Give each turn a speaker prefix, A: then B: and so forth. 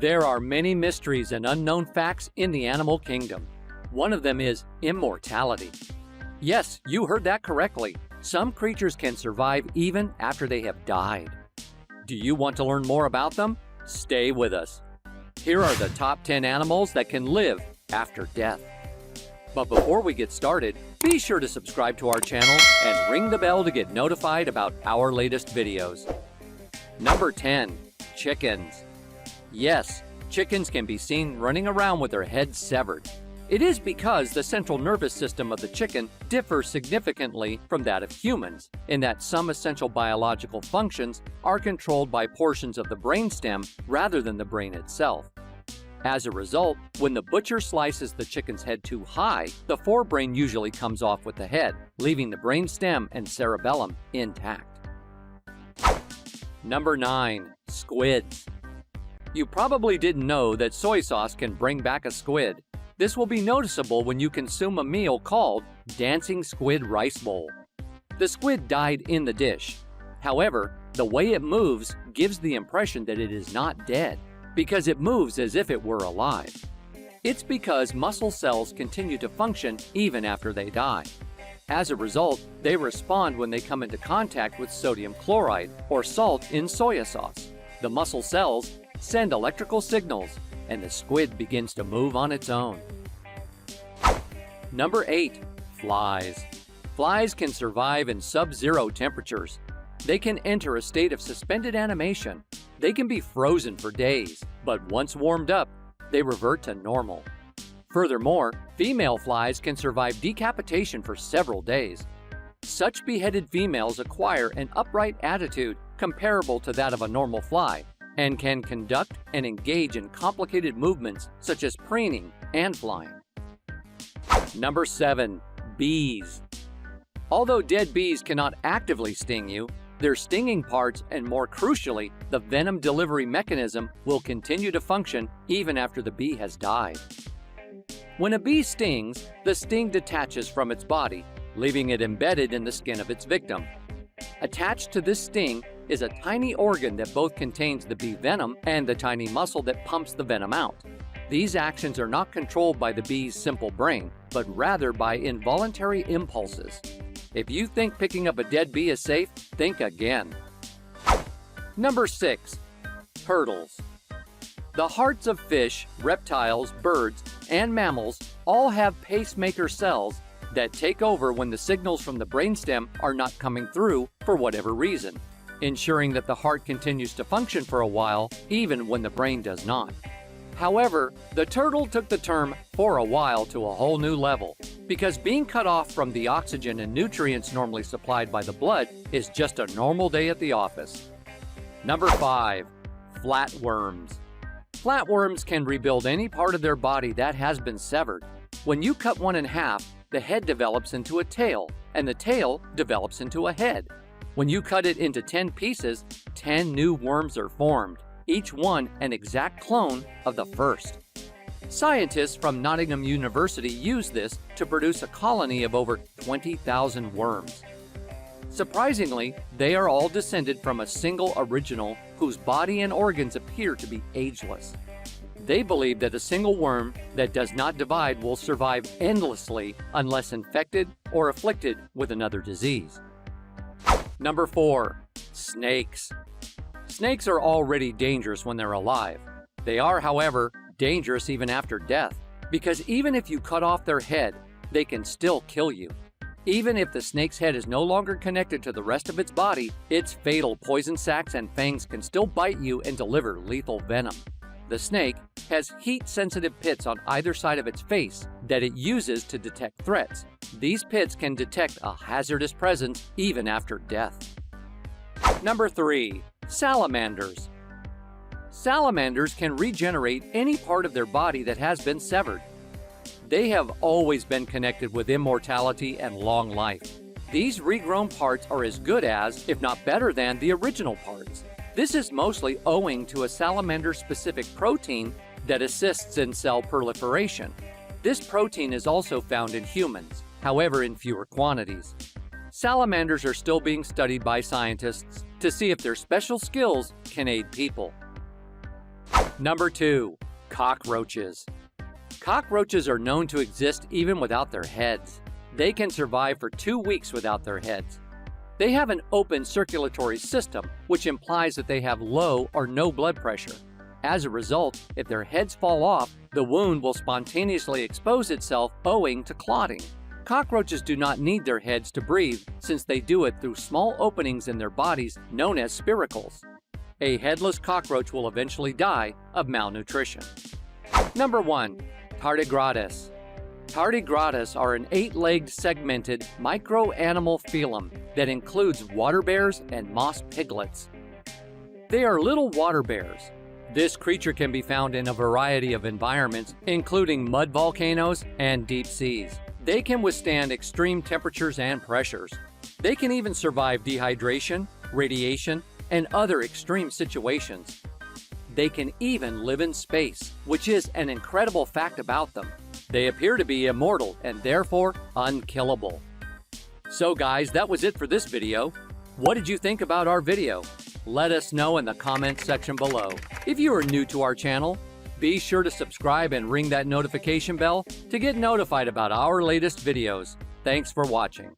A: There are many mysteries and unknown facts in the animal kingdom. One of them is immortality. Yes, you heard that correctly. Some creatures can survive even after they have died. Do you want to learn more about them? Stay with us. Here are the top 10 animals that can live after death. But before we get started, be sure to subscribe to our channel and ring the bell to get notified about our latest videos. Number 10. Chickens. Yes, chickens can be seen running around with their heads severed. It is because the central nervous system of the chicken differs significantly from that of humans, in that some essential biological functions are controlled by portions of the brainstem rather than the brain itself. As a result, when the butcher slices the chicken's head too high, the forebrain usually comes off with the head, leaving the brainstem and cerebellum intact. Number 9. Squids. You probably didn't know that soy sauce can bring back a squid. This will be noticeable when you consume a meal called Dancing Squid Rice Bowl. The squid died in the dish. However, the way it moves gives the impression that it is not dead, because it moves as if it were alive. It's because muscle cells continue to function even after they die. As a result, they respond when they come into contact with sodium chloride or salt in soy sauce. The muscle cells send electrical signals, and the squid begins to move on its own. Number 8. Flies. Flies can survive in sub-zero temperatures. They can enter a state of suspended animation. They can be frozen for days, but once warmed up, they revert to normal. Furthermore, female flies can survive decapitation for several days. Such beheaded females acquire an upright attitude comparable to that of a normal fly, and can conduct and engage in complicated movements such as preening and flying. Number 7. Bees. Although dead bees cannot actively sting you, their stinging parts and, more crucially, the venom delivery mechanism will continue to function even after the bee has died. When a bee stings, the sting detaches from its body, leaving it embedded in the skin of its victim. Attached to this sting is a tiny organ that both contains the bee venom and the tiny muscle that pumps the venom out. These actions are not controlled by the bee's simple brain, but rather by involuntary impulses. If you think picking up a dead bee is safe, think again. Number 6. Turtles. The hearts of fish, reptiles, birds, and mammals all have pacemaker cells that take over when the signals from the brainstem are not coming through for whatever reason, ensuring that the heart continues to function for a while even when the brain does not. However, the turtle took the term "for a while" to a whole new level, because being cut off from the oxygen and nutrients normally supplied by the blood is just a normal day at the office. Number 5. Flatworms. Flatworms can rebuild any part of their body that has been severed. When you cut one in half, the head develops into a tail, and the tail develops into a head. When you cut it into 10 pieces, 10 new worms are formed, each one an exact clone of the first. Scientists from Nottingham University use this to produce a colony of over 20,000 worms. Surprisingly, they are all descended from a single original whose body and organs appear to be ageless. They believe that a single worm that does not divide will survive endlessly unless infected or afflicted with another disease. Number 4. Snakes. Snakes are already dangerous when they're alive. They are, however, dangerous even after death, because even if you cut off their head, they can still kill you. Even if the snake's head is no longer connected to the rest of its body, its fatal poison sacs and fangs can still bite you and deliver lethal venom. The snake has heat-sensitive pits on either side of its face that it uses to detect threats. These pits can detect a hazardous presence even after death. Number 3. Salamanders. Salamanders can regenerate any part of their body that has been severed. They have always been connected with immortality and long life. These regrown parts are as good as, if not better than, the original parts. This is mostly owing to a salamander-specific protein that assists in cell proliferation. This protein is also found in humans, however in fewer quantities. Salamanders are still being studied by scientists to see if their special skills can aid people. Number 2. Cockroaches. Cockroaches are known to exist even without their heads. They can survive for 2 weeks without their heads. They have an open circulatory system, which implies that they have low or no blood pressure. As a result, if their heads fall off, the wound will spontaneously expose itself owing to clotting. Cockroaches do not need their heads to breathe, since they do it through small openings in their bodies known as spiracles. A headless cockroach will eventually die of malnutrition. Number 1. Tardigrades. Tardigrades are an 8-legged segmented micro-animal phylum that includes water bears and moss piglets. They are little water bears. This creature can be found in a variety of environments, including mud volcanoes and deep seas. They can withstand extreme temperatures and pressures. They can even survive dehydration, radiation, and other extreme situations. They can even live in space, which is an incredible fact about them. They appear to be immortal and therefore unkillable. So guys, that was it for this video. What did you think about our video? Let us know in the comments section below. If you are new to our channel, be sure to subscribe and ring that notification bell to get notified about our latest videos. Thanks for watching.